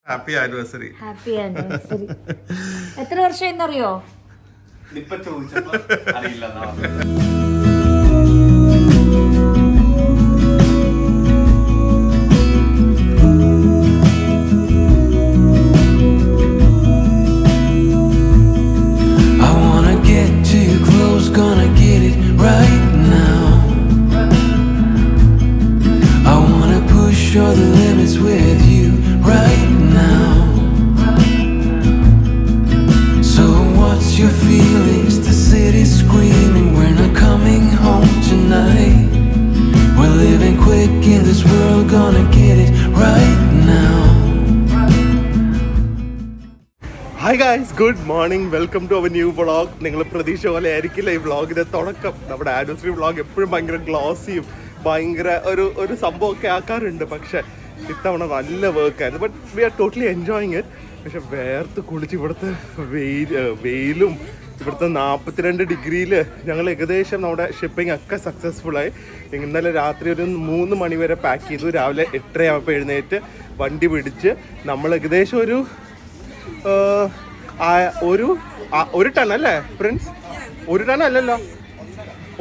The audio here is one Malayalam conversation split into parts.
Happy anniversary. Happy anniversary. എത്ര വർഷം എന്നറിയോ? ഇപ്പൊ ചോദിച്ചപ്പോ അറിയില്ല. Gonna get it right now. I wanna push all the limits with you right now. So what's your feelings? The city's screaming, we're not coming home tonight. We're living quick in this world, gonna get it right now. Hi guys, good morning, welcome to our new vlog. നിങ്ങൾ പ്രതീക്ഷ പോലെ ആയിരിക്കില്ല ഈ വ്ളോഗിന്റെ തുടക്കം. നമ്മുടെ ആനിവേഴ്സറി വ്ളോഗ് എപ്പോഴും ഭയങ്കര ഗ്ലോസിയും ഭയങ്കര ഒരു സംഭവമൊക്കെ ആക്കാറുണ്ട്. പക്ഷെ ഇത്തവണ നല്ല വർക്കായിരുന്നു. But we are totally enjoying it. പക്ഷെ വേർത്ത് കുളിച്ച് ഇവിടുത്തെ വെയിലും ഇവിടുത്തെ 42 ഡിഗ്രിയിൽ ഞങ്ങൾ ഏകദേശം നമ്മുടെ ഷിപ്പിംഗ് ഒക്കെ സക്സസ്ഫുള്ളായി. ഇന്നലെ രാത്രി ഒരു 3 മണി വരെ പാക്ക് ചെയ്തു. രാവിലെ 8:30 ആകുമ്പോൾ എഴുന്നേറ്റ് വണ്ടി പിടിച്ച് നമ്മൾ ഏകദേശം ഒരു ടൺ അല്ലേ പ്രിൻസ്? 1 ടൺ അല്ലല്ലോ,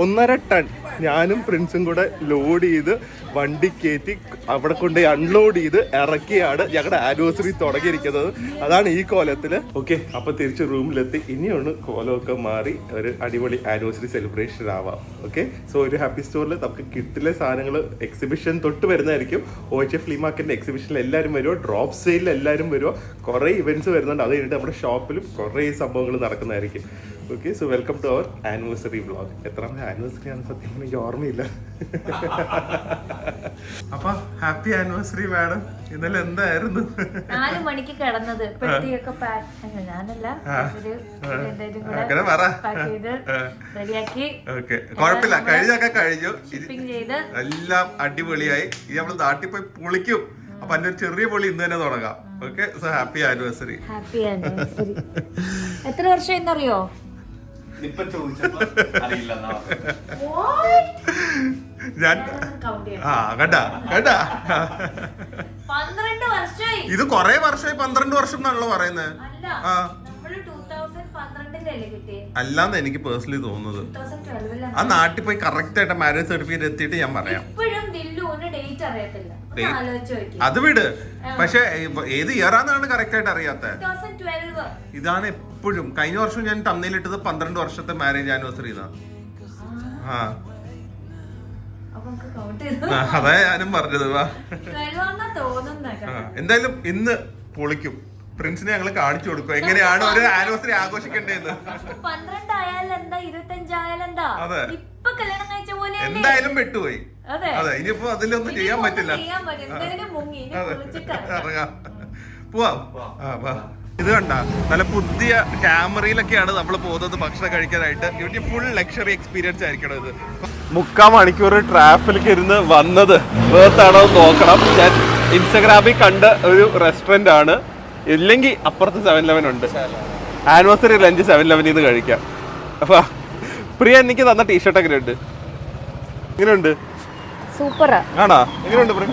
1.5 ടൺ ഞാനും പ്രിൻസും കൂടെ ലോഡ് ചെയ്ത് വണ്ടി കയറ്റി അവിടെ കൊണ്ട് അൺലോഡ് ചെയ്ത് ഇറക്കിയാണ് ഞങ്ങളുടെ ആനിവേഴ്സറി തുടങ്ങിയിരിക്കുന്നത്. അതാണ് ഈ കോലത്തിൽ. ഓക്കെ, അപ്പോൾ തിരിച്ച് റൂമിലെത്തി. ഇനിയൊന്ന് കോലമൊക്കെ മാറി ഒരു അടിപൊളി ആനിവേഴ്സറി സെലിബ്രേഷൻ ആവാം. ഓക്കെ, സോ ഒരു ഹാപ്പി സ്റ്റോറിൽ നമുക്ക് കിട്ടിലെ സാധനങ്ങൾ എക്സിബിഷൻ തൊട്ട് വരുന്നതായിരിക്കും. OHF ഫ്ലീ മാർക്കറ്റിൻ്റെ എക്സിബിഷനിൽ എല്ലാവരും വരുമോ, ഡ്രോപ്പ് സെയിലിൽ എല്ലാവരും വരുമോ, കുറേ ഇവൻറ്റ്സ് വരുന്നുണ്ട്. അത് കഴിഞ്ഞിട്ട് നമ്മുടെ ഷോപ്പിലും കുറേ സംഭവങ്ങൾ നടക്കുന്നതായിരിക്കും. Okay, so welcome to our anniversary vlog. എത്രാമത്തെ ആനിവേഴ്സറി ആണ് സത്യം എനിക്ക് ഓർമ്മയില്ല. അപ്പൊ ഹാപ്പി ആനിവേഴ്സറി മാഡം. ഇന്നലെ എന്തായിരുന്നു? 4 മണിക്ക് കിടന്നത്. പെട്ടിയൊക്കെ ഞാനല്ല, റെഡിയാക്കി. ഓക്കെ, കുഴപ്പമില്ല, കഴിഞ്ഞൊക്കെ കഴിഞ്ഞു. എല്ലാം അടിപൊളിയായി. ഇനി നമ്മള് നാട്ടിൽ പോയി പൊളിക്കും. അപ്പൊ അതിന്റെ ഒരു ചെറിയ പൊളി ഇന്ന് തന്നെ തുടങ്ങാം. Okay, so happy anniversary. Happy anniversary. എത്ര വർഷം എന്നറിയോ? ഇപ്പൊ ചോദിച്ചപ്പോ അറിയില്ല. ഞാൻ കണ്ടാ 12 വർഷമായി. ഇത് കൊറേ വർഷമായി. 12 വർഷം എന്നാണല്ലോ പറയുന്നത്. അല്ലാന്ന് എനിക്ക് പേഴ്സണലി തോന്നുന്നത്. ആ നാട്ടിൽ പോയി കറക്റ്റ് ആയിട്ട് മാരേജ് സർട്ടിഫിക്കറ്റ് എത്തിയിട്ട് ഞാൻ പറയാം. അത് വിട്. പക്ഷെ ഏത് ഇയറാന്നാണ് കറക്റ്റ് ആയിട്ട് അറിയാത്തത്. ഇതാണ് എപ്പോഴും. കഴിഞ്ഞ വർഷം ഞാൻ തമ്മിലിട്ടത് 12 വർഷത്തെ മാരേജ് ആനിവേഴ്സറി ഇതാണ്. അതാ ഞാനും പറഞ്ഞത്. എന്തായാലും ഇന്ന് പൊളിക്കും. പ്രിൻസിനെ ഞങ്ങൾ കാണിച്ചു കൊടുക്കും എങ്ങനെയാണ് ഒരു ആനിവേഴ്സറി ആഘോഷിക്കേണ്ടതെന്ന്. അതെ, എന്തായാലും പെട്ടുപോയി. അതെ, ഇനിയിപ്പോ അതിലൊന്നും ചെയ്യാൻ പറ്റില്ല. പോവാം. ഇത് കണ്ട നല്ല പുതിയ ക്യാമറയിലൊക്കെയാണ് നമ്മൾ പോകുന്നത് ഭക്ഷണം കഴിക്കാനായിട്ട്. ഇവിടെ ഫുൾ ലക്ഷറി എക്സ്പീരിയൻസ് ആയിരിക്കണം ഇത്. 3/4 മണിക്കൂർ ട്രാഫിലേക്ക് ഇരുന്ന് വന്നത് വേർത്താണോ നോക്കണം. ഞാൻ ഇൻസ്റ്റഗ്രാമിൽ കണ്ട ഒരു റെസ്റ്റോറന്റ് ആണ്. ഇല്ലെങ്കിൽ അപ്പുറത്ത് 7-Eleven ഉണ്ട്. ആനിവേഴ്സറി ലഞ്ച് 7-Eleven ഇത് കഴിക്കാം. അപ്പൊ പ്രിയ എനിക്ക് തന്ന ടീഷർട്ട് എങ്ങനെയുണ്ട്? ഇങ്ങനെയുണ്ട്? സൂപ്പർ ആണോ? എങ്ങനെയുണ്ട് പ്രിയ?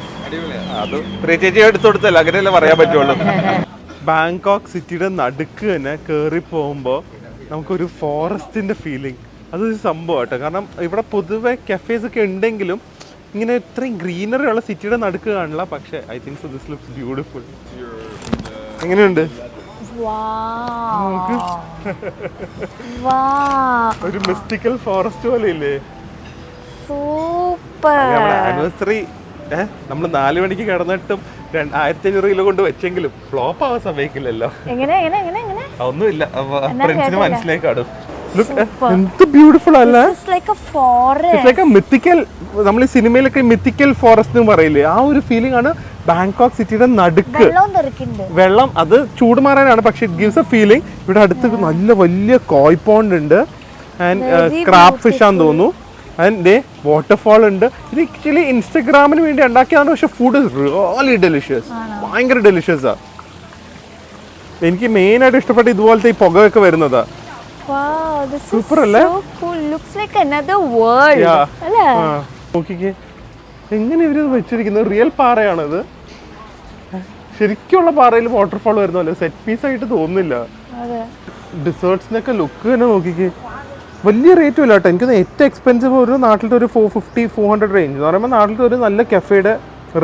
അത് പ്രിയ ചേച്ചി എടുത്തു കൊടുത്തല്ല, അങ്ങനെയല്ലേ പറയാൻ പറ്റുള്ളൂ. ബാങ്കോക്ക് സിറ്റിയുടെ നടുക്ക് തന്നെ കയറി പോകുമ്പോൾ നമുക്കൊരു ഫോറസ്റ്റിന്റെ ഫീലിംഗ്. അതൊരു സംഭവം കേട്ടോ. കാരണം ഇവിടെ പൊതുവെ കഫേസ് ഒക്കെ ഉണ്ടെങ്കിലും ഇങ്ങനെ ഇത്രയും ഗ്രീനറി ഉള്ള സിറ്റിയുടെ നടുക്ക് കാണില്ല. പക്ഷെ I think so this looks beautiful. എങ്ങനെയുണ്ട്? ഒരു മിസ്റ്റിക്കൽ ഫോറസ്റ്റ് പോലെ ഇല്ലേ? സൂപ്പർ. ആനിവേഴ്സറി നമ്മൾ 4 മണിക്ക് കിടന്നിട്ടും 1500 കിലോ കൊണ്ട് വെച്ചെങ്കിലും ഫ്ലോപ്പ് ആവാൻ സമ്മതിക്കില്ലല്ലോ. ഒന്നുമില്ല, ഫ്രണ്ട്സിന് മനസ്സിലായി കാണും. എന്ത് ബ്യൂട്ടിഫുൾ അല്ലേ? മിത്തിക്കൽ. നമ്മൾ ഈ സിനിമയിലൊക്കെ മിത്തിക്കൽ ഫോറസ്റ്റ് എന്ന് പറയില്ലേ, ആ ഒരു ഫീലിംഗ് ആണ് ബാങ്കോക്ക് സിറ്റിയുടെ നടുക്ക്. വെള്ളം അത് ചൂട് മാറാനാണ്, പക്ഷെ ഇറ്റ് ഗിവ്സ് എ ഫീലിംഗ്. ഇവിടെ അടുത്ത് നല്ല വലിയ കോയ് പോണ്ട് ഉണ്ട് ആൻഡ് ക്രാബ് ഫിഷ് ആണെന്ന് തോന്നുന്നു. ആൻഡ് വാട്ടർഫാൾ ഉണ്ട്. ഇത് ആക്ച്വലി ഇൻസ്റ്റഗ്രാമിന് വേണ്ടി ഉണ്ടാക്കിയതാണ്. പക്ഷെ ഫുഡ് ഇസ് റിയലി ഡെലിഷ്യസ്. ഭയങ്കര ഡെലിഷ്യസാ. എനിക്ക് മെയിൻ ആയിട്ട് ഇഷ്ടപ്പെട്ട ഇതുപോലത്തെ ഈ പുകയൊക്കെ വരുന്നതാ. സൂപ്പർ അല്ലേ? നോക്കിക്കേ എങ്ങനെ ഇവര് വെച്ചിരിക്കുന്നത്. റിയൽ പാറയാണത്. ശരിക്കുള്ള പാറയിൽ വാട്ടർഫാൾ വരുന്നല്ലോ, സെറ്റ് പീസ് ആയിട്ട് തോന്നുന്നില്ല. അതെ. ഡിസേർട്സിനൊക്കെ ലുക്ക് തന്നെ നോക്കിക്കേ. വലിയ റേറ്റും ഇല്ല കേട്ടോ. എനിക്ക് ഏറ്റവും എക്സ്പെൻസീവ് ഒരു നാട്ടിലത്തെ ഒരു 450-400 റേഞ്ച് എന്ന് പറയുമ്പോൾ നാട്ടിലത്തെ ഒരു നല്ല കഫേയുടെ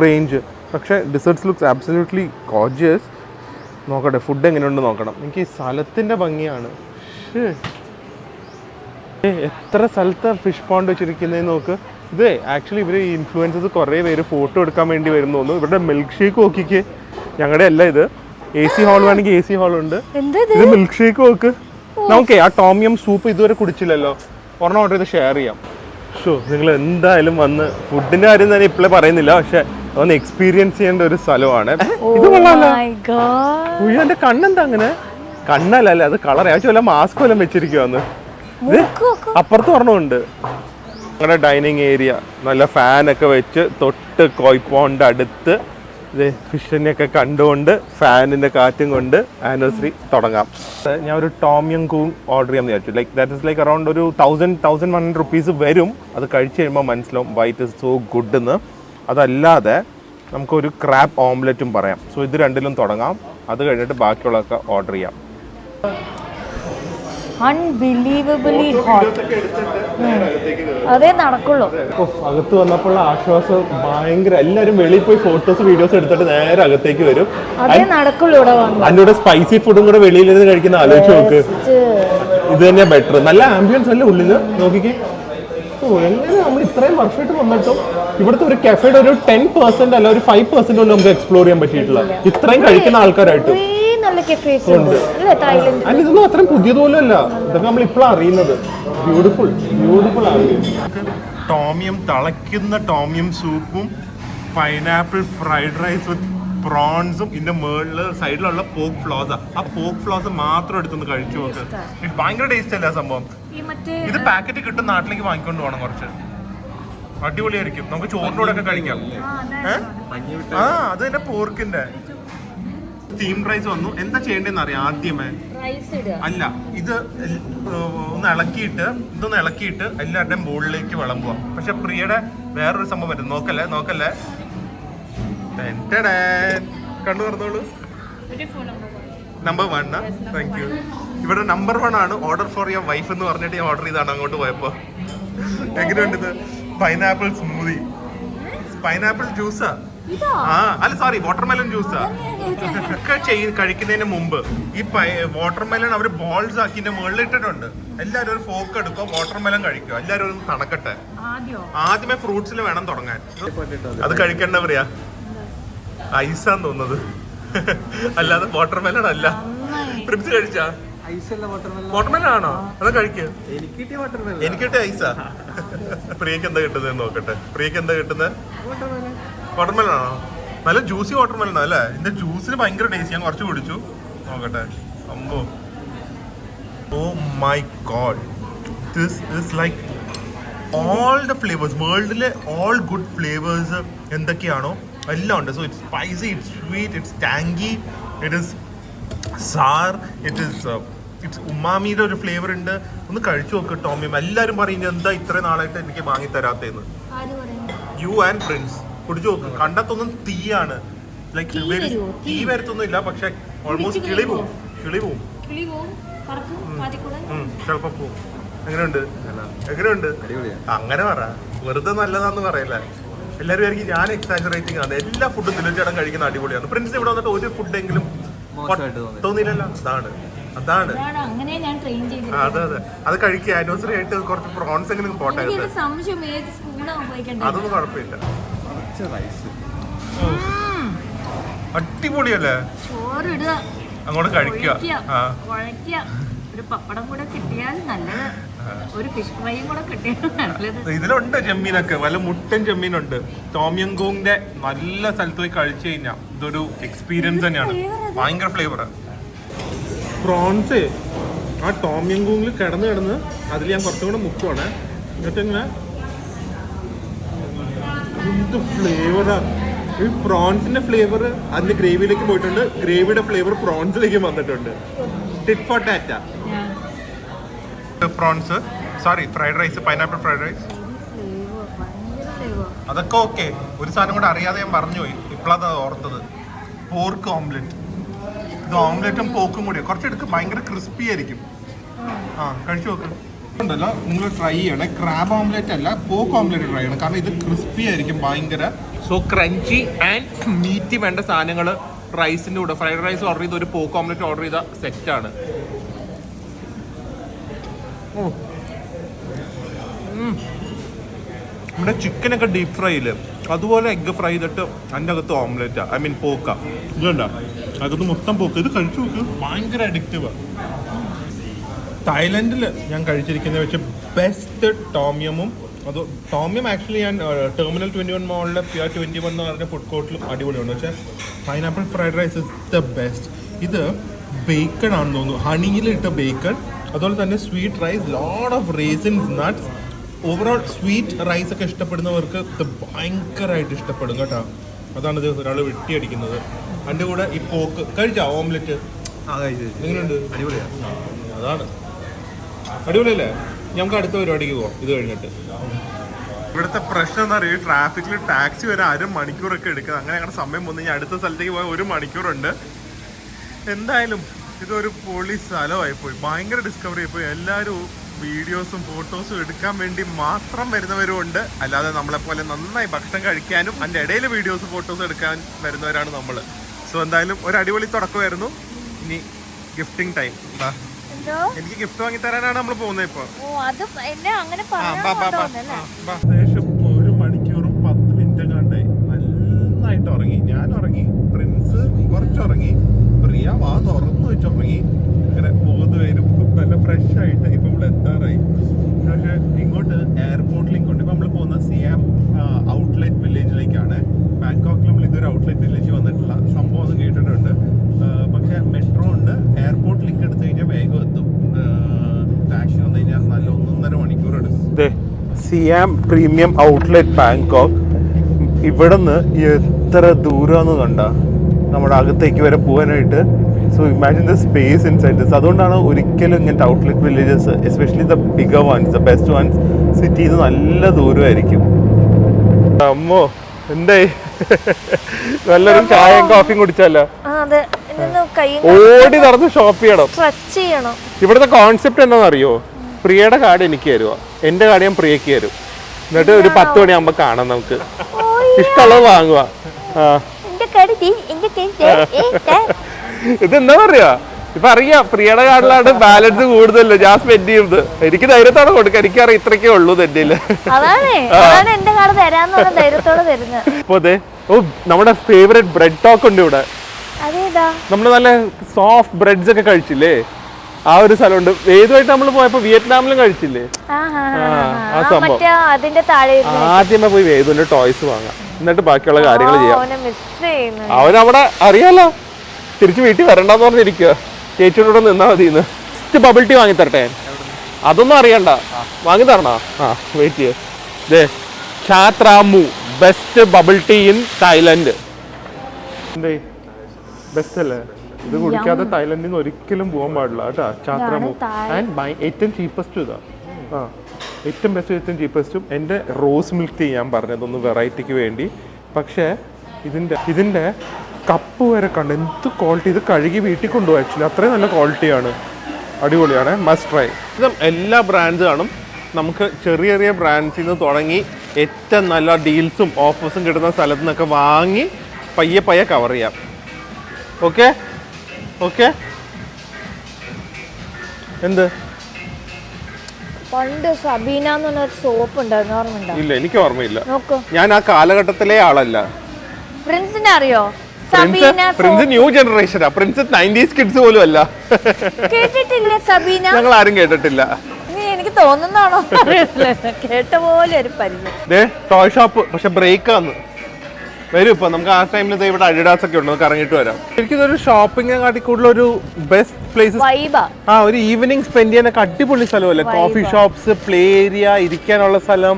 റേഞ്ച്. പക്ഷേ ഡിസേർട്സ് ലുക്സ് ആബ്സല്യൂട്ട്ലി ഗോർജിയസ്. നോക്കട്ടെ ഫുഡ് എങ്ങനെയുണ്ട് നോക്കണം. എനിക്ക് ഈ സ്ഥലത്തിൻ്റെ ഭംഗിയാണ്. എത്ര സ്ഥലത്ത് ഫിഷ് പോണ്ട് വെച്ചിരിക്കുന്നതെന്ന് നോക്ക്. ഇത് ആക്ച്വലി ഇവർ ഇൻഫ്ലുവൻസേഴ്സ് കുറേ പേര് ഫോട്ടോ എടുക്കാൻ വേണ്ടി വരുന്നു തോന്നുന്നു. ഇവരുടെ മിൽക്ക് ഷേക്ക് നോക്കിക്ക്. ഞങ്ങളുടെ അല്ല ഇത്. AC ഹാൾ വേണമെങ്കിൽ AC ഹാളുണ്ട്. ഇത് മിൽക്ക് ഷേക്ക് നോക്ക്. നമുക്ക് ആ ടോമിയം സൂപ്പ് ഇതുവരെ കുടിച്ചില്ലല്ലോ, ഒരെണ്ണം ഓർഡർ ചെയ്ത് ഷെയർ ചെയ്യാം. നിങ്ങൾ എന്തായാലും വന്ന് ഫുഡിന്റെ കാര്യം തന്നെ ഇപ്പോഴേ പറയുന്നില്ല, പക്ഷെ ഒന്ന് എക്സ്പീരിയൻസ് ചെയ്യേണ്ട ഒരു സ്ഥലമാണ്. ഇത് കൊള്ളാമല്ലോ. എന്റെ കണ്ണെന്താ അങ്ങനെ? കണ്ണല്ലേ, അത് കളർ ആവശ്യം വല്ല മാസ്ക് വല്ലതും വെച്ചിരിക്കുവാന്ന്. അപ്പുറത്ത് പറഞ്ഞുണ്ട് ഞങ്ങളുടെ ഡൈനിങ് ഏരിയ, നല്ല ഫാനൊക്കെ വെച്ച് തൊട്ട് കോയ് പോണ്ട് അടുത്ത് ഫിഷിനെയൊക്കെ കണ്ടുകൊണ്ട് ഫാനിന്റെ കാറ്റും കൊണ്ട് ആനിവേഴ്സറി തുടങ്ങാം. ഞാൻ ഒരു ടോമിയം കൂങ് ഓർഡർ ചെയ്യാൻ വിചാരിച്ചു. Like that is like around ഒരു 1,100 റുപ്പീസ് വരും. അത് കഴിച്ച് കഴിയുമ്പോൾ മനസ്സിലാവും why it is so good എന്ന്. അതല്ലാതെ നമുക്കൊരു ക്രാബ് ഓംലെറ്റും പറയാം. സോ ഇത് രണ്ടിലും തുടങ്ങാം, അത് കഴിഞ്ഞിട്ട് ബാക്കിയുള്ളതൊക്കെ ഓർഡർ ചെയ്യാം. Unbelievably hot. അതേ നടക്കുള്ളൂ. അകത്ത് വന്നപ്പോൾ ആശ്വാസം ഭയങ്കര. എല്ലാവരും വെളിയിൽ പോയി ഫോട്ടോസ് വീഡിയോസ് എടുത്തിട്ട് നേരെ അകത്തേക്ക് വരും. അതേ നടക്കുള്ളൂ. ഇവിടെ വന്നു അതിൻ്റെ കൂടെ സ്പൈസി ഫുഡും കൂടെ വെളിയിലിരുന്ന് കഴിക്കുന്ന ആലോചിച്ച് നോക്ക്. ഇത് തന്നെയാ ബെറ്റർ. നല്ല ആംബിയൻസ് അല്ലേ ഉള്ളിൽ നോക്കിക്കേ. എങ്ങനെ നമ്മൾ ഇത്രയും വർഷമായിട്ട് വന്നിട്ടും ഇവിടുത്തെ ഒരു കഫേയുടെ ഒരു 10% അല്ല ഒരു 5% പോലും നമുക്ക് എക്സ്പ്ലോർ ചെയ്യാൻ പറ്റിയിട്ടില്ല, ഇത്രയും കഴിക്കുന്ന ആൾക്കാരായിട്ട്. അല്ല ഇതൊന്നും അത്രയും പുതിയതുപോലും അല്ല, ഇതൊക്കെ നമ്മൾ ഇപ്പോഴാണ് അറിയുന്നത്. Beautiful beautiful ambience. ടോമിയം തിളയ്ക്കുന്ന ടോമിയം സൂപ്പും പൈനാപ്പിൾ ഫ്രൈഡ് റൈസ് വിത്ത് പ്രോൺസും ഇതിന്റെ മുകളിൽ സൈഡിലുള്ള പോക്ക് ഫ്ലോസ്. ആ പോക്ക് ഫ്ലോസ് മാത്രം എടുത്തൊന്ന് കഴിച്ചു നോക്ക്. ഭയങ്കര ടേസ്റ്റ് അല്ലേ ആ സംഭവം. ഇത് പാക്കറ്റ് കിട്ടും, നാട്ടിലേക്ക് വാങ്ങിക്കൊണ്ട് പോകണം. കുറച്ച് അടിപൊളിയായിരിക്കും, നമുക്ക് ചോറിൻ്റെ കൂടെ ഒക്കെ കഴിക്കാം. ആ അത് തന്നെ പോർക്കിന്റെ സ്റ്റീം റൈസ് വന്നു. എന്താ ചെയ്യേണ്ടതെന്ന് അറിയാം. ആദ്യമേ അല്ല ഇത് ഇതൊന്ന് ഇളക്കിയിട്ട് എല്ലാവരുടെയും ബോളിലേക്ക് വിളമ്പുക. പക്ഷെ പ്രിയയുടെ വേറൊരു സംഭവം വരും. നോക്കല്ലേ കണ്ടു പറഞ്ഞോളൂ. നമ്പർ 1. Thank you. ഇവിടെ നമ്പർ 1 ആണ് ഓർഡർ ഫോർ യുവർ വൈഫ് എന്ന് പറഞ്ഞിട്ട് ഞാൻ ഓർഡർ ചെയ്താണ് അങ്ങോട്ട് പോയപ്പോ. എങ്ങനെയുണ്ട് ഇത്? പൈനാപ്പിൾ സ്മൂതി, പൈനാപ്പിൾ ജ്യൂസാ. അല്ല സോറി, വാട്ടർമെലൺ ജ്യൂസാ. ഒക്കെ കഴിക്കുന്നതിന് മുമ്പ് ഈ വാട്ടർമെലൺ അവർ ബോൾസ് ആക്കിന്റെ മുകളിൽ ഇട്ടിട്ടുണ്ട്. എല്ലാവരും ഒരു ഫോക്ക് എടുക്കുക, വാട്ടർമെലൺ കഴിക്കുക. എല്ലാവരും ഒന്ന് തണക്കട്ടെ. ആദ്യമേ ഫ്രൂട്ട്സിൽ വേണം തുടങ്ങാൻ. അത് കഴിക്കേണ്ട പറയാ ഐസാന്ന് തോന്നുന്നത്, അല്ലാതെ വാട്ടർമെലൺ അല്ല. പ്രിപ്സ് കഴിച്ചാ? വാട്ടർമെലൺ ആണോ? അത് കഴിക്കുക. എനിക്ക് കിട്ടിയ ഐസാ. പ്രിയക്ക് എന്താ കിട്ടുന്നത് നോക്കട്ടെ. പ്രിയക്ക് എന്താ കിട്ടുന്നത്? വാട്ടർമെലൺ ആണോ? നല്ല ജ്യൂസി വാട്ടർമെലൺ അല്ലേ? ഇതിന്റെ ജ്യൂസിന് ഭയങ്കര ടേസ്റ്റ്. ഞാൻ കുറച്ച് കുടിച്ചു, നോക്കട്ടെ. അമ്പോ, oh my god, this is like all the flavours. വേൾഡിലെ ഓൾ ഗുഡ് ഫ്ലേവേഴ്സ് എന്തൊക്കെയാണോ എല്ലാം ഉണ്ട്. So it's spicy, it's sweet, it's tangy, it is sour, it's ഉമ്മാമിയുടെ ഒരു ഫ്ലേവർ ഉണ്ട്. ഒന്ന് കഴിച്ചു നോക്ക് ടോമിയം. എല്ലാവരും പറയുന്നത് എന്താ ഇത്രയും നാളായിട്ട് എനിക്ക് വാങ്ങി തരാത്തേന്ന്. യു ആൻഡ് പ്രിൻസ് കുടിച്ചു നോക്ക്. കണ്ടത്തൊന്നും തീയാണ്. ലൈക്ക് തീ വരത്തൊന്നും ഇല്ല, പക്ഷെ ഓൾമോസ്റ്റ് കിളി പോവും. ചിലപ്പോ പോവും. എങ്ങനെയുണ്ട്? അങ്ങനെ പറ, വെറുതെ നല്ലതാന്ന് പറയല്ല. എല്ലാവരും ആയിരിക്കും ഞാൻ എക്സാജറേറ്റിംഗ് ആണ്. എല്ലാ ഫുഡും നിലച്ചേടം കഴിക്കുന്ന അടിപൊളിയാണ്. പ്രിൻസ് ഇവിടെ വന്നിട്ട് ഒരു ഫുഡെങ്കിലും തോന്നിയില്ലല്ലോ. അതാണ് അതെ. അത് കഴിക്കുക. ആനിവേഴ്സറി ആയിട്ട് കുറച്ച് പ്രോൺസ് എങ്കിലും പോട്ടെ. അതൊന്നും കുഴപ്പമില്ല. അടിപൊളിയല്ലേ? അങ്ങോട്ട് കഴിക്കുക. ഒരു പപ്പടം കൂടെ കിട്ടിയാൽ നല്ലത്. ഒരു ഫിഷ് ഫ്രൈയും കൂടെ കിട്ടിയാൽ നല്ലത്. ഇതിലുണ്ട് ചെമ്മീനൊക്കെ, വല്ല മുട്ടൻ ചെമ്മീനുണ്ട്. ടോമിയം ഗോങ്ങിന്റെ നല്ല സ്ഥലത്ത് പോയി കഴിച്ചു കഴിഞ്ഞാൽ ഇതൊരു എക്സ്പീരിയൻസ് തന്നെയാണ്. ഭയങ്കര ഫ്ലേവർ. പ്രോൺസ് ആ ടോമിയം ഗോങ്ങിൽ കിടന്ന് അതിൽ ഞാൻ കുറച്ചും കൂടെ മുക്കുവാണ്. എന്നിട്ട് ഇങ്ങനെ എന്ത് ഫ്ലേവറാ! ഈ പ്രോൺസിന്റെ ഫ്ലേവർ അതിന്റെ ഗ്രേവിയിലേക്ക് പോയിട്ടുണ്ട്, ഗ്രേവിയുടെ ഫ്ലേവർ പ്രോൺസിലേക്ക് വന്നിട്ടുണ്ട്. Tit for tat. Prawns, sorry fried rice, pineapple fried rice, അതൊക്കെ ഓക്കെ. ഒരു സാധനം കൂടെ അറിയാതെ ഞാൻ പറഞ്ഞു പോയി, ഇപ്പോഴാണ് ഓർത്തത്. Pork omelette. ഇത് ഓംലെറ്റും പോക്കും കൂടിയാണ്. കുറച്ചെടുക്ക്, ഭയങ്കര ക്രിസ്പി ആയിരിക്കും. ആ കഴിച്ചു നോക്ക്. ഉണ്ടല്ലോ, നിങ്ങൾ ട്രൈ ചെയ്യണേ. ക്രാബ് ഓംലെറ്റ് അല്ല, പോക്ക് ഓംലെറ്റ് ട്രൈ ചെയ്യണം. കാരണം ഇത് ക്രിസ്പി ആയിരിക്കും ഭയങ്കര. സോ ക്രഞ്ചി ആൻഡ് മീറ്റി വേണ്ട സാധനങ്ങൾ റൈസിൻ്റെ കൂടെ. ഫ്രൈഡ് റൈസ് ഓർഡർ ചെയ്ത് ഒരു പോക്ക് ഓംലെറ്റ് ഓർഡർ ചെയ്ത സെറ്റാണ്. നമ്മുടെ ചിക്കനൊക്കെ ഡീപ്പ് ഫ്രൈയില് അതുപോലെ എഗ്ഗ് ഫ്രൈ ചെയ്തിട്ട് അതിൻ്റെ അകത്ത് ഓംലെറ്റാ, ഐ മീൻ പോക്ക. ഇതുണ്ട അകത്ത് മൊത്തം പോക്ക്. ഇത് കഴിച്ചു നോക്ക്, ഭയങ്കര അഡിക്റ്റീവാണ്. തായ്ലൻഡിൽ ഞാൻ കഴിച്ചിരിക്കുന്നത് വെച്ച് ബെസ്റ്റ് ടോമിയമും. അത് ടോമിയം ആക്ച്വലി ഞാൻ ടെർമിനൽ 21 മോളിലെ പിയർ 21 എന്ന് പറഞ്ഞ ഫുഡ് കോർട്ടിലും അടിപൊളിയുണ്ട്. പക്ഷേ pineapple fried rice is the best. ഇത് ബേക്കൺ ആണെന്ന് തോന്നുന്നു, ഹണിയിലിട്ട ബേക്കൺ. അതുപോലെ തന്നെ sweet rice, lot of raisins, nuts. Overall sweet rice ഒക്കെ ഇഷ്ടപ്പെടുന്നവർക്ക് ഇത് ഭയങ്കരമായിട്ട് ഇഷ്ടപ്പെടും കേട്ടോ. അതാണ് ഇത് ഒരാൾ വെട്ടിയടിക്കുന്നത്. അതിൻ്റെ കൂടെ ഈ പോക്ക് കഴിച്ചാ ഓംലെറ്റ് എങ്ങനെയുണ്ട്? അടിപൊളിയാണ്. അതാണ് അടിപൊളിയല്ലേ? നമുക്ക് അടുത്ത പരിപാടിക്ക് പോവാം ഇത് കഴിഞ്ഞിട്ട്. ഇവിടുത്തെ പ്രശ്നം എന്താ പറയുക, ട്രാഫിക്കിൽ ടാക്സി വരെ 1/2 മണിക്കൂറൊക്കെ എടുക്കുന്നത്. അങ്ങനെ ഞങ്ങളുടെ സമയം വന്നു കഴിഞ്ഞാൽ അടുത്ത സ്ഥലത്തേക്ക് പോയാൽ 1 മണിക്കൂറുണ്ട്. എന്തായാലും ഇതൊരു പൊളി സ്ഥലമായിപ്പോയി, ഭയങ്കര ഡിസ്കവറി ആയിപ്പോയി. എല്ലാവരും വീഡിയോസും ഫോട്ടോസും എടുക്കാൻ വേണ്ടി മാത്രം വരുന്നവരും ഉണ്ട്, അല്ലാതെ നമ്മളെപ്പോലെ നന്നായി ഭക്ഷണം കഴിക്കാനും അതിൻ്റെ ഇടയിൽ വീഡിയോസും ഫോട്ടോസും എടുക്കാൻ വരുന്നവരാണ് നമ്മൾ. സോ എന്തായാലും ഒരു അടിപൊളി തുടക്കമായിരുന്നു. ഇനി ഗിഫ്റ്റിംഗ് ടൈം. എനിക്ക് ഗിഫ്റ്റ് വാങ്ങി തരാനാണ് നമ്മൾ പോകുന്നത് ഇപ്പോൾ. ഏകദേശം 1 മണിക്കൂറും 10 മിനിറ്റ് കണ്ടായി. നന്നായിട്ട് ഉറങ്ങി, ഞാൻ ഉറങ്ങി, പ്രിൻസ് കുറച്ചുറങ്ങി, പ്രിയ വാ തുറന്നു വെച്ചുറങ്ങി. ഇങ്ങനെ 3 പേരും നല്ല ഫ്രഷ് ആയിട്ട് ഇപ്പം നമ്മൾ എത്താറായി. പക്ഷേ ഇങ്ങോട്ട് എയർപോർട്ടിലേക്ക് ഉണ്ട്. ഇപ്പം നമ്മൾ പോകുന്നത് സിയാം ഔട്ട്ലെറ്റ് വില്ലേജിലേക്കാണ്. ബാങ്കോക്കിൽ നമ്മൾ ഇതൊരു ഔട്ട്ലെറ്റ് വില്ലേജ് വന്നിട്ടുള്ള സംഭവം ഒന്നും കേട്ടിട്ടുണ്ട്. പക്ഷേ മെട്രോ ഉണ്ട്. എയർപോർട്ടിലേക്ക് എടുത്തു കഴിഞ്ഞാൽ വേഗം എത്തും. ടാക്സി വന്നു കഴിഞ്ഞാൽ നല്ല 1.5 മണിക്കൂർ എടുക്കും. സിയാം പ്രീമിയം ഔട്ട്ലെറ്റ് ബാങ്കോക്ക്. ഇവിടുന്ന് എത്ര ദൂരമെന്ന് കണ്ട നമ്മുടെ അകത്തേക്ക് വരെ പോകാനായിട്ട്. So imagine the space inside this. അതുകൊണ്ടാണ് ഒരിക്കലും ഇങ്ങനത്തെ outlet villages, especially the bigger ones, the best ones, സിറ്റിയിൽ നിന്ന് നല്ല ദൂരമായിരിക്കും. അമ്മോ എന്തായി, നല്ലൊരു ചായയും കോഫിയും കുടിച്ചല്ലോ. ഓടി നടന്ന് ഷോപ്പ് ചെയ്യണം. ഇവിടുത്തെ കോൺസെപ്റ്റ് എന്താണെന്നറിയോ? പ്രിയയുടെ കാർഡ് എനിക്ക് തരുക, എൻ്റെ കാർഡ് ഞാൻ പ്രിയക്ക് തരും. എന്നിട്ട് ഒരു 10 മണിയാകുമ്പോൾ കാണാം, നമുക്ക് ഇഷ്ടമുള്ളത് വാങ്ങുക. ഇതെന്താ പറയാ, ഇപ്പൊ അറിയാം പ്രിയയുടെ കാർഡിലാണ് ബാലൻസ് കൂടുതലല്ലോ ഞാൻ സ്പെൻഡ് ചെയ്യുന്നത്. എനിക്ക് ധൈര്യത്തോടെ കൊടുക്കാം, എനിക്കറിയാം ഇത്രക്കേ ഉള്ളൂ എൻ്റെ. ഇപ്പൊ അതെ, ഓ നമ്മുടെ ഫേവറേറ്റ് ബ്രെഡ് ടോക്ക് ഉണ്ട് ഇവിടെ. നമ്മള് നല്ല സോഫ്റ്റ് ബ്രെഡ്സ് ഒക്കെ കഴിച്ചില്ലേ, ആ ഒരു സ്ഥലമുണ്ട്. ഏതുമായിട്ട് നമ്മൾ പോയപ്പോ വിയറ്റ്നാമിലും കഴിച്ചില്ലേ ആ സംഭവം. ആദ്യമേ പോയി വേദുവിന്റെ ടോയ്സ് വാങ്ങാം, എന്നിട്ട് ബാക്കിയുള്ള കാര്യങ്ങൾ ചെയ്യാം. അവനവിടെ അറിയാലോ തിരിച്ച് വീട്ടിൽ വരണ്ടെന്ന് പറഞ്ഞിരിക്കുക, ചേച്ചിയോടെ നിന്നാ മതിന്ന്. ബബിൾ ടീ വാങ്ങി തരട്ടെ? അതൊന്നും അറിയണ്ട, വാങ്ങി തരണോ? ആ വെയിറ്റ് ചെയ്യേ. Chatramue best bubble tea in Thailand. എന്തേ ബെസ്റ്റ് അല്ലേ? ഇത് കുടിക്കാതെ തായ്ലൻഡിൽ നിന്ന് ഒരിക്കലും പോകാൻ പാടില്ല കേട്ടോ. ചാത്രാമു ആൻഡ് ഏറ്റവും ചീപ്പസ്റ്റും ഇതാ. ആ ഏറ്റവും ബെസ്റ്റ്, ഏറ്റവും ചീപ്പസ്റ്റും. എൻ്റെ റോസ് മിൽക്ക് ടീ ഞാൻ പറഞ്ഞതൊന്ന് വെറൈറ്റിക്ക് വേണ്ടി. പക്ഷേ ഇതിൻ്റെ കപ്പ് വരെ കണ്ട് എന്ത് ക്വാളിറ്റി. ഇത് കഴുകി വീട്ടിൽ കൊണ്ടുപോകും ആക്ച്വലി, അത്രയും നല്ല ക്വാളിറ്റിയാണ്, അടിപൊളിയാണ്, മസ്റ്റ് ട്രൈ. ഇത് എല്ലാ ബ്രാൻഡ്സ് കാണും. നമുക്ക് ചെറിയ ചെറിയ ബ്രാൻഡ്സിൽ നിന്ന് തുടങ്ങി ഏറ്റവും നല്ല ഡീൽസും ഓഫേഴ്സും കിട്ടുന്ന സ്ഥലത്തു നിന്നൊക്കെ വാങ്ങി പയ്യെ പയ്യെ കവർ ചെയ്യാം. Okay okay. എന്ത് പണ്ട് സബീന എന്ന് പറഞ്ഞ സോപ്പ് ഉണ്ടായിരുന്നു, ഓർമ്മയുണ്ടോ? ഇല്ല, എനിക്ക് ഓർമ്മയില്ല. ഞാൻ ആ കാലഘട്ടത്തിലെ ആളല്ല. പ്രിൻസിനെ അറിയോ? പ്രിൻസ് ന്യൂ ജനറേഷനാ, പ്രിൻസ് 90s കിഡ്സ് പോലും അല്ല. കേട്ടിട്ടില്ല സബീന? ഞങ്ങൾ ആരും കേട്ടിട്ടില്ല. എനിക്ക് തോന്നുന്നാണോ കേട്ട പോലെ ഒരു പരിചയം. ടോയ് ഷോപ്പ് പക്ഷെ ബ്രേക്കാന്ന് വരും ഇപ്പൊ. നമുക്ക് ആ ടൈമിൽ ഇവിടെ അഡിഡാസ് ഒക്കെ ഉണ്ട്, നമുക്ക് ഇറങ്ങിയിട്ട് വരാം. എനിക്കിതൊരു ഷോപ്പിംഗ് കാട്ടി കൂടുതൽ ഒരു ബെസ്റ്റ് പ്ലേസസ്. ആ ഒരു ഈവനിങ് സ്പെൻഡ് ചെയ്യാനൊക്കെ അടിപൊളി സ്ഥലമല്ലേ. കോഫി ഷോപ്സ്, പ്ലേ ഏരിയ, ഇരിക്കാനുള്ള സ്ഥലം.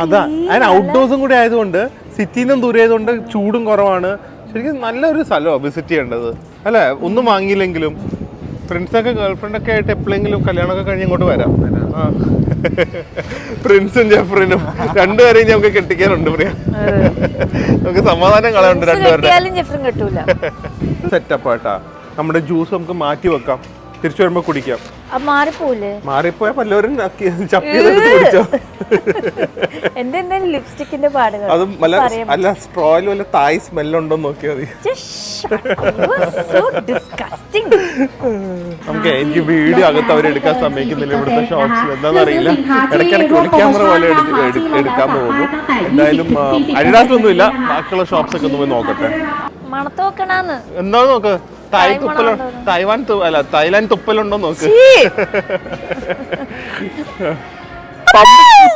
അതാ അതിന് ഔട്ട്ഡോഴ്സും കൂടി ആയതുകൊണ്ട്, സിറ്റിയിൽ നിന്നും ദൂരെ ആയതുകൊണ്ട് ചൂടും കുറവാണ്. ശരിക്കും നല്ലൊരു സ്ഥലമാണ് വിസിറ്റ് ചെയ്യേണ്ടത് അല്ലേ? ഒന്നും വാങ്ങിയില്ലെങ്കിലും ഫ്രണ്ട്സൊക്കെ ഗേൾ ഫ്രണ്ടൊക്കെ ആയിട്ട് എപ്പോഴെങ്കിലും കല്യാണമൊക്കെ കഴിഞ്ഞ് ഇങ്ങോട്ട് വരാം. ആ പ്രിൻസും ജെഫ്രിനും രണ്ടുപേരെയും നമുക്ക് കെട്ടിക്കാനുണ്ട് പ്രിയ. നമുക്ക് സമാധാനം കളയുണ്ട് രണ്ടുപേരുടെ. കെട്ടിയാലും ജെഫ്രിൻ കിട്ടൂല. സെറ്റപ്പ് ആട്ടാ. നമ്മുടെ ജ്യൂസ് നമുക്ക് മാറ്റി വെക്കാം, തിരിച്ചു വരുമ്പോ കുടിക്കാം. അത് മാറിപ്പോലേ? മാറിപ്പോയാ പലവരും കുടിച്ചോ. എന്റെ എന്തായാലും ലിപ്സ്റ്റിക്കിന്റെ പാടുകൾ അത് അല്ല സ്ട്രോയിൽ വല്ല തായ് സ്മെല്ലുണ്ടോ നോക്കിയാൽ മതി. നമുക്ക് എനിക്ക് വീഡിയോ അകത്ത് അവരെടുക്കാൻ സമ്മതിക്കുന്നില്ല ഇവിടുത്തെ ഷോപ്സിൽ, എന്താണെന്നറിയില്ല. ഇടയ്ക്കിടയ്ക്ക് ഒരു ക്യാമറ പോലെ എടുക്കാൻ പോകുന്നു. എന്തായാലും അഡിഡാസിലൊന്നും ഇല്ല, ബാക്കിയുള്ള ഷോപ്സ് ഒക്കെ ഒന്ന് പോയി നോക്കട്ടെ. മണത്ത് നോക്കണാന്ന് എന്താ നോക്ക്, തായ്ലാൻഡ് തുപ്പലുണ്ടോ നോക്ക്.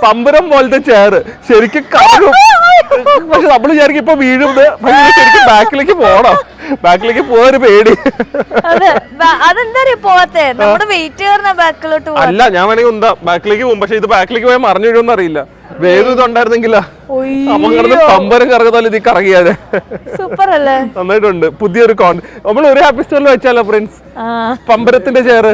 പമ്പരം പോലത്തെ ചെയറ് ശരിക്കും കാണും. പക്ഷെ നമ്മൾ വിചാരിക്കും ഇപ്പൊ വീഴുന്നത്, ശരിക്കും ബാക്കിലേക്ക് പോണം. ബാക്കിലേക്ക് പോകാൻ പേടി. അതെന്താ പോവാത്തെ? നമ്മുടെ വെയിറ്റ് ബാക്കിലോട്ട് അല്ല, ഞാൻ വേണമെങ്കിൽ എന്താ ബാക്കിലേക്ക് പോകും. പക്ഷെ ഇത് ബാക്കിലേക്ക് പോയാൽ മറിഞ്ഞു വീഴുമെന്ന് അറിയില്ല. വേഗം ഇതുണ്ടായിരുന്നെങ്കിലാ അപ്പൊ കിടന്ന് പമ്പരം കറങ്ങുന്ന ഇത് കറങ്ങിയാതെ. സൂപ്പർ അല്ലേ? നന്നായിട്ടുണ്ട്. പുതിയൊരു നമ്മൾ ഒരു ഹാപ്പി സ്റ്റോറിൽ വെച്ചാലോ ഫ്രണ്ട്സ്, പമ്പരത്തിന്റെ ചെയറ്.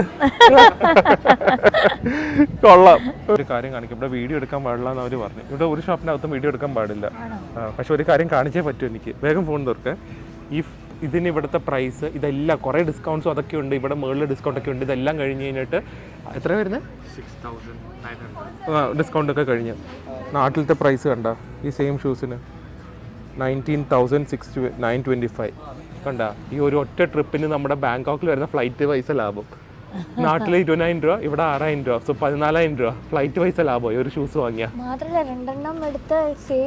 കൊള്ളാം. ഒരു കാര്യം കാണിക്കും, ഇവിടെ വീഡിയോ എടുക്കാൻ പാടില്ല എന്ന് അവര് പറഞ്ഞു. ഇവിടെ ഒരു ഷോപ്പിനകത്തും വീഡിയോ എടുക്കാൻ പാടില്ല. പക്ഷെ ഒരു കാര്യം കാണിച്ചേ പറ്റൂ എനിക്ക്. വേഗം ഫോൺ തീർക്ക്. ഇതിന് ഇവിടുത്തെ പ്രൈസ് ഇതെല്ലാം കുറേ ഡിസ്കൗണ്ട്സും അതൊക്കെ ഉണ്ട്. ഇവിടെ മുകളിൽ ഡിസ്കൗണ്ട് ഒക്കെ ഉണ്ട്. ഇതെല്ലാം കഴിഞ്ഞ് കഴിഞ്ഞിട്ട് എത്ര വരുന്നത്? 6,900 ഡിസ്കൗണ്ട് ഒക്കെ കഴിഞ്ഞ്. നാട്ടിലത്തെ പ്രൈസ് കണ്ട ഈ സെയിം ഷൂസിന് 19,925 കണ്ട. ഈ ഒരു ഒറ്റ ട്രിപ്പിന് നമ്മുടെ ബാങ്കോക്കിൽ വരുന്ന ഫ്ലൈറ്റ് പൈസ ലാഭം. നാട്ടിൽ 20,000 രൂപ, ഇവിടെ 6,000 രൂപ. സോ 14,000 രൂപ ഫ്ലൈറ്റ് പൈസ ലാഭമായി ഒരു ഷൂസ് വാങ്ങിയ.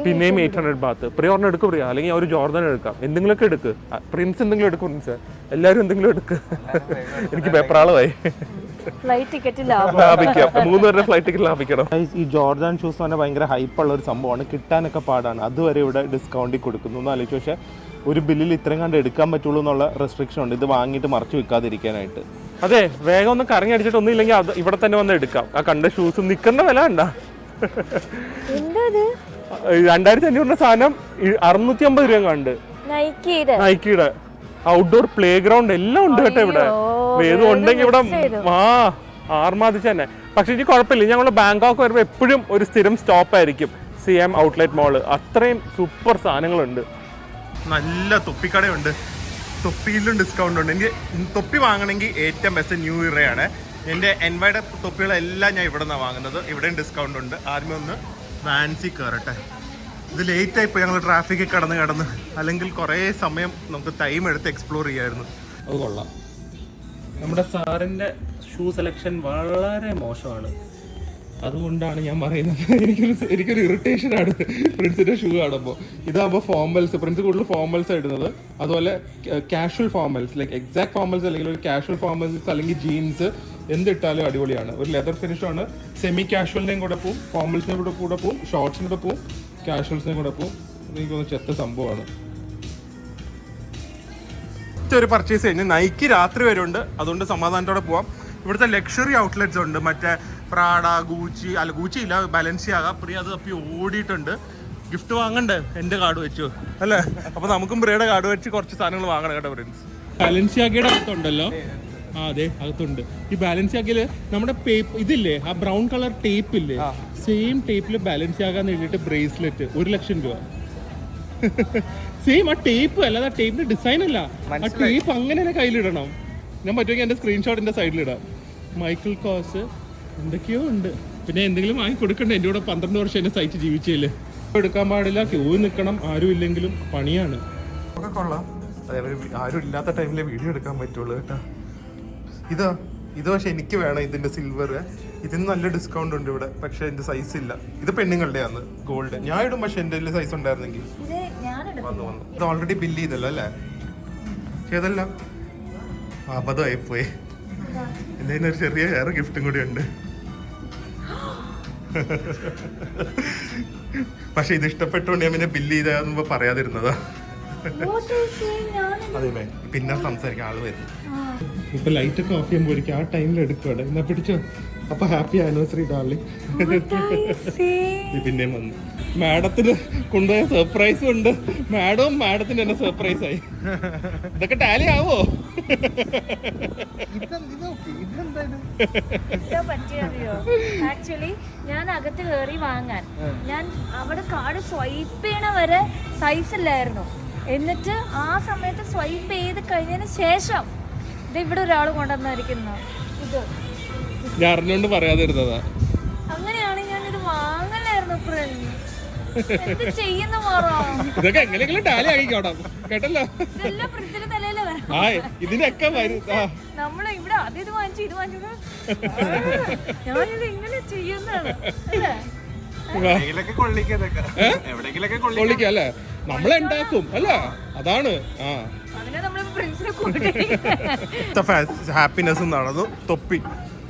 പിന്നെയും 800 ബാത്ത്. പ്രിയോറിന് എടുക്കും പ്രിയ, അല്ലെങ്കിൽ ഒരു ജോർദൻ എടുക്കാം. എന്തെങ്കിലുമൊക്കെ എടുക്ക്. പ്രിൻസ് എന്തെങ്കിലും എടുക്കും. പ്രിൻസ് എല്ലാവരും എന്തെങ്കിലും എടുക്ക്. എനിക്ക് പേപ്പറാളമായി. ഫ്ലൈറ്റ് ടിക്കറ്റ് ലാഭിക്കാം. 3 പേരുടെ ഫ്ലൈറ്റ് ടിക്കറ്റ് ലാഭിക്കണം. ഈ ജോർദാൻ ഷൂസ് തന്നെ ഭയങ്കര ഹൈപ്പുള്ള ഒരു സംഭവമാണ്. കിട്ടാനൊക്കെ പാടാണ്. അതുവരെ ഇവിടെ ഡിസ്കൗണ്ടിൽ കൊടുക്കുന്നു എന്ന് ആലോചിച്ചു. പക്ഷേ ഒരു ബില്ലിൽ ഇത്രയും കണ്ട് എടുക്കാൻ പറ്റുള്ളൂ എന്നുള്ള റെസ്ട്രിക്ഷൻ ഉണ്ട്. ഇത് വാങ്ങിയിട്ട് മറച്ചു വെക്കാതിരിക്കാനായിട്ട്. അതെ, വേഗം ഒന്ന് കറങ്ങി അടിച്ചിട്ട് ഒന്നും ഇല്ലെങ്കിൽ അത് ഇവിടെ തന്നെ വന്ന് എടുക്കാം. ആ കണ്ട ഷൂസ് നിൽക്കേണ്ട വില ഉണ്ടാ. 2,500 സാധനം 650 രൂപ കണ്ട്. നൈക്കിയുടെ ഔട്ട്ഡോർ പ്ലേ ഗ്രൗണ്ട് എല്ലാം ഉണ്ട് കേട്ടോ ഇവിടെ. വേദം ഉണ്ടെങ്കിൽ ഇവിടെ ആർമാദിച്ച് തന്നെ. പക്ഷെ ഇനി കുഴപ്പമില്ല, ഞങ്ങൾ ബാങ്കോക്ക് വരുമ്പോൾ എപ്പോഴും ഒരു സ്ഥിരം സ്റ്റോപ്പ് ആയിരിക്കും CM ഔട്ട്ലെറ്റ് മോള്. അത്രയും സൂപ്പർ സാധനങ്ങളുണ്ട്. നല്ല തൊപ്പിക്കടയുണ്ട്. തൊപ്പിയിലും ഡിസ്കൗണ്ട് ഉണ്ട്. എനിക്ക് തൊപ്പി വാങ്ങണമെങ്കിൽ ഏറ്റവും ബെസ്റ്റ് ന്യൂ ഇയറാണ്. എൻ്റെ എൻവൈയുടെ തൊപ്പികളെല്ലാം ഞാൻ ഇവിടെ നിന്നാണ് വാങ്ങുന്നത്. ഇവിടെയും ഡിസ്കൗണ്ട് ഉണ്ട്. ആദ്യമേ ഒന്ന് ഫാൻസി കയറട്ടെ. ഇത് ലേറ്റ് ആയിപ്പോയി, ഞങ്ങൾ ട്രാഫിക്കിൽ കടന്ന്. അല്ലെങ്കിൽ കുറേ സമയം നമുക്ക് ടൈം എടുത്ത് എക്സ്പ്ലോർ ചെയ്യായിരുന്നു. അത് കൊള്ളാം. നമ്മുടെ സാറിൻ്റെ ഷൂ സെലക്ഷൻ വളരെ മോശമാണ്. അതുകൊണ്ടാണ് ഞാൻ പറയുന്നത്. എനിക്കൊരു ഇറിറ്റേഷനാണ് പ്രിൻസിന്റെ ഷൂ കാണുമ്പോൾ. ഇതാകുമ്പോൾ ഫോർമൽസ്, പ്രിൻസ് കൂടുതൽ ഫോർമൽസ് ഇടുന്നത്. അതുപോലെ casual formals, like exact formals അല്ലെങ്കിൽ ഒരു കാഷ്വൽ ഫോർമൽസ് അല്ലെങ്കിൽ ജീൻസ് എന്തിട്ടാലും അടിപൊളിയാണ്. ഒരു ലെതർ ഫിനിഷാണ്. സെമി കാഷ്വലിനെയും കൂടെ പോവും, ഫോർമൽസിനെ കൂടെ പോവും, ഷോർട്സിനെ കൂടെ പോവും, കാഷ്വൽസിനെ കൂടെ പോവും. എനിക്കൊന്ന് ചെത്ത സംഭവമാണ്. ഒരു പർച്ചേസ് കഴിഞ്ഞ് നൈക്കി രാത്രി വരെ ഉണ്ട്. അതുകൊണ്ട് സമാധാനത്തോടെ പോവാം. ഇവിടുത്തെ ലക്ഷറി ഔട്ട്ലെറ്റ്സ് ഉണ്ട്. മറ്റേ പ്രാഡ, ഗൂച്ചി ഇല്ല, ബാലൻസിയാക. പ്രിയ അത് തപ്പി ഓടിയിട്ടുണ്ട്. ഗിഫ്റ്റ് വാങ്ങണ്ടേ? എൻ്റെ കാർഡ് വെച്ചു അല്ലേ? അപ്പൊ നമുക്കും പ്രിയയുടെ കാർഡ് വെച്ച് കുറച്ച് സാധനങ്ങൾ വാങ്ങണം കേട്ടോ ഫ്രണ്ട്സ്. ബാലൻസിയാഗയുടെ അകത്തുണ്ടല്ലോ. അതെ, അകത്തുണ്ട്. ഈ ബാലൻസിയാഗയില് നമ്മുടെ ഇതില്ലേ, ആ ബ്രൗൺ കളർ ടേപ്പ് ഇല്ലേ, സെയിം ടേപ്പിൽ ബാലൻസിയാകാന്ന് എഴുതിയിട്ട് ബ്രേസ്ലെറ്റ് 1,00,000 രൂപ. സെയിം ആ ടേപ്പ്, അല്ലാതെ ആ ടേപ്പിന്റെ ഡിസൈൻ അല്ല, ആ ടേപ്പ് അങ്ങനെ തന്നെ കയ്യിലിടണം. ഞാൻ പറ്റുമെങ്കിൽ എൻ്റെ സ്ക്രീൻഷോട്ടിന്റെ സൈഡിലിടാം. മൈക്കിൾ കോസ് എന്തൊക്കെയോ ഉണ്ട്. പിന്നെ എന്തെങ്കിലും വാങ്ങി കൊടുക്കണ്ടേ? എൻ്റെ കൂടെ 12 വർഷം എൻ്റെ സൈറ്റ് ജീവിച്ചില്ലേ. എടുക്കാൻ പാടില്ല, ക്യൂ നിൽക്കണം, ആരും ഇല്ലെങ്കിലും പണിയാണ്. ഒക്കെ കൊള്ളാം. അതേപോലെ ആരും ഇല്ലാത്ത ടൈമിലെ വീഡിയോ എടുക്കാൻ പറ്റുള്ളൂ കേട്ടോ. ഇത് പക്ഷെ എനിക്ക് വേണം ഇതിന്റെ സിൽവർ. ഇതിന് നല്ല ഡിസ്കൗണ്ട് ഉണ്ട് ഇവിടെ, പക്ഷെ എന്റെ സൈസ് ഇല്ല. ഇത് പെണ്ണുങ്ങളുടെയാണ് ഗോൾഡ്. ഞാൻ ഇടും, പക്ഷെ എന്റെ സൈസ് ഉണ്ടായിരുന്നെങ്കിൽ. വന്നു ഇത് ഓൾറെഡി ബില്ല് ചെയ്തല്ലോ അല്ലേ? പക്ഷെ അതെല്ലാം അബദ്ധമായിപ്പോയി. എൻ്റെ ഒരു ചെറിയ വേറെ ഗിഫ്റ്റും കൂടി ഉണ്ട്. പക്ഷെ ഇത് ഇഷ്ടപ്പെട്ടുകൊണ്ട് ഞാൻ പിന്നെ ബില്ല് ചെയ്താന്ന് പറയാതിരുന്നതാ. അതെ പിന്നെ സംസാരിക്കാൻ ആള് വരും. ഇപ്പൊ ലൈറ്റ് ഒക്കെ ഓഫ് ചെയ്യുമ്പോഴേക്കും ആ ടൈമിൽ എടുക്കുവാണ്. എന്നാ പിടിച്ചോ. അപ്പൊ ഹാപ്പി ആനിവേഴ്സറി ഡാർലിംഗ്. പിന്നെയും വന്നു. മാഡത്തിന് കൊണ്ടുപോയ സർപ്രൈസും ഉണ്ട്. മാഡത്തിന് തന്നെ സർപ്രൈസ് ആയി. ഇതൊക്കെ ടാലി ആവോ? ആക്ച്വലി ഞാൻ അകത്ത് കയറി വാങ്ങാൻ ഞാൻ അവിടെ കാർഡ് സ്വൈപ്പ് ചെയ്യണ വരെ സൈസ് ഇല്ലായിരുന്നു. എന്നിട്ട് ആ സമയത്ത് സ്വൈപ്പ് ചെയ്ത് കഴിഞ്ഞതിന് ശേഷം ഇത് ഇവിടെ ഒരാൾ കൊണ്ടുവന്നിരിക്കുന്നു. ഇത് ഞാൻ അറിഞ്ഞോണ്ട് പറയാതിരുന്നതാ. അങ്ങനെയാണ് ഞാൻ ഇത് വാങ്ങലായിരുന്നു. എന്ത് ചെയ്യുന്ന മാറോ? ഇതൊക്കെ എങ്ങനെയെങ്കിലും ടാലി ആക്കിക്കോടാം കേട്ടല്ലോ. ഇതെല്ലാം പ്രിൻസിന്റെ തലയില് വരാം. ആ ഇതിനൊക്കെ വരും. നമ്മള് ഇവിടെ അത് ഇത് വാങ്ങിച്ചു ഇത് വാങ്ങിച്ചു ഞാനിത് ഇങ്ങനെ ചെയ്യുന്നതാണ് അല്ലേ? കൊള്ളിക്കാം അല്ലേ? നമ്മളുണ്ടാക്കും അല്ല അതാണ്. ആ അതിനെ നമ്മൾ പ്രിൻസിനെ കൂട്ടി ഹാപ്പിനെസ് നടന്നു.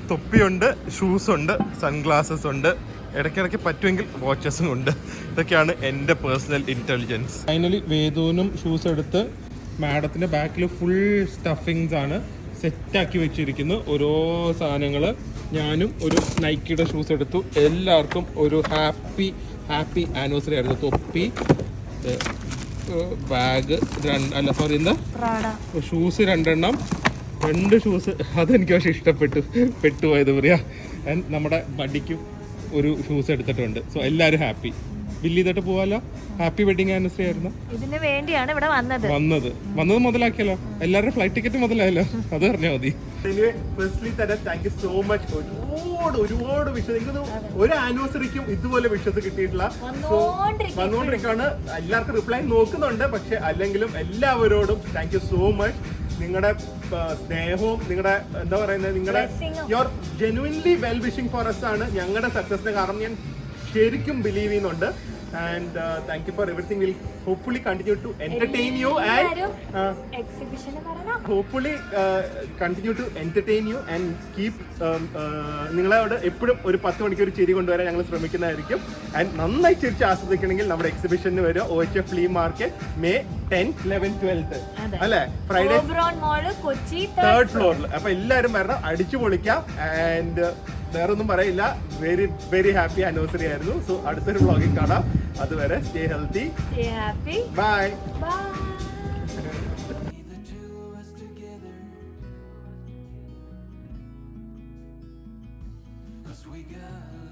തൊപ്പിയുണ്ട്, ഷൂസ് ഉണ്ട്, സൺഗ്ലാസസ് ഉണ്ട്, ഇടയ്ക്കിടയ്ക്ക് പറ്റുമെങ്കിൽ വാച്ചസും ഉണ്ട്. ഇതൊക്കെയാണ് എൻ്റെ പേഴ്സണൽ ഇൻ്റലിജൻസ്. ഫൈനലി വേദുവിനും ഷൂസ് എടുത്ത് മാഡത്തിൻ്റെ ബാക്കിൽ ഫുൾ സ്റ്റഫിങ്സ് ആണ് സെറ്റാക്കി വെച്ചിരിക്കുന്നു. ഓരോ സാധനങ്ങൾ. ഞാനും ഒരു നൈക്കിയുടെ ഷൂസ് എടുത്തു. എല്ലാവർക്കും ഒരു ഹാപ്പി ആനിവേഴ്സറി ആയിരുന്നു. തൊപ്പി, ബാഗ് ഷൂസ് 2 എണ്ണം, 2 ഷൂസ്. അതെനിക്ക് പക്ഷേ പെട്ടുപോയത് പറയാ. നമ്മുടെ ബഡിക്കും ഒരു ഷൂസ് എടുത്തിട്ടുണ്ട്. സോ എല്ലാവരും ഹാപ്പി. ബില്ല് ചെയ്തിട്ട് പോവാലോ. ഹാപ്പി വെഡിങ് ആനിവേഴ്സറി ആയിരുന്നു. ഇതിന് വേണ്ടിയാണ് ഇവിടെ വന്നത് മുതലാക്കിയല്ലോ. എല്ലാവരുടെ ഫ്ലൈറ്റ് ടിക്കറ്റ് മുതലായല്ലോ. അത് പറഞ്ഞാൽ മതി. ഫസ്റ്റ്ലി തന്നെ താങ്ക് യു സോ മച്ച്. ഒരുപാട് വിഷസ്. ഒരു ആനിവേഴ്സറിക്കും ഇതുപോലെ വിഷസ് കിട്ടിയിട്ടില്ല. വന്നുകൊണ്ടിരിക്കുകയാണ്. എല്ലാവർക്കും റിപ്ലൈ നോക്കുന്നുണ്ട്. പക്ഷെ അല്ലെങ്കിലും എല്ലാവരോടും താങ്ക് യു സോ മച്ച്. നിങ്ങളുടെ സ്നേഹവും നിങ്ങളുടെ എന്താ പറയുന്നത്, നിങ്ങളുടെ your genuinely well wishing for us ആണ് ഞങ്ങളുടെ സക്സസിന് കാരണം. ഞാൻ ശരിക്കും ബിലീവ് ചെയ്യുന്നുണ്ട്. And thank you for everything. We'll hopefully continue to entertain you and keep നിങ്ങളോട് എപ്പോഴും ഒരു 10 മണിക്ക് ഒരു ചിരി കൊണ്ടുവരാൻ ഞങ്ങൾ ശ്രമിക്കുന്നതായിരിക്കും. ആൻഡ് നന്നായി ചിരിച്ച് ആസ്വദിക്കണമെങ്കിൽ നമ്മുടെ എക്സിബിഷന് വരും. OHF flea market May 10th, 11th, 12th അല്ലെ ഫ്രൈഡേ കൊച്ചി 3rd ഫ്ലോറിൽ. അപ്പൊ എല്ലാവരും വരണം, അടിച്ചു പൊളിക്കാം. ആൻഡ് വേറൊന്നും പറയില്ല. വെരി ഹാപ്പി ആനിവേഴ്സറി ആയിരുന്നു. സോ അടുത്തൊരു വ്ളോഗിൽ കാണാം. അതുവരെ stay healthy, bye. We got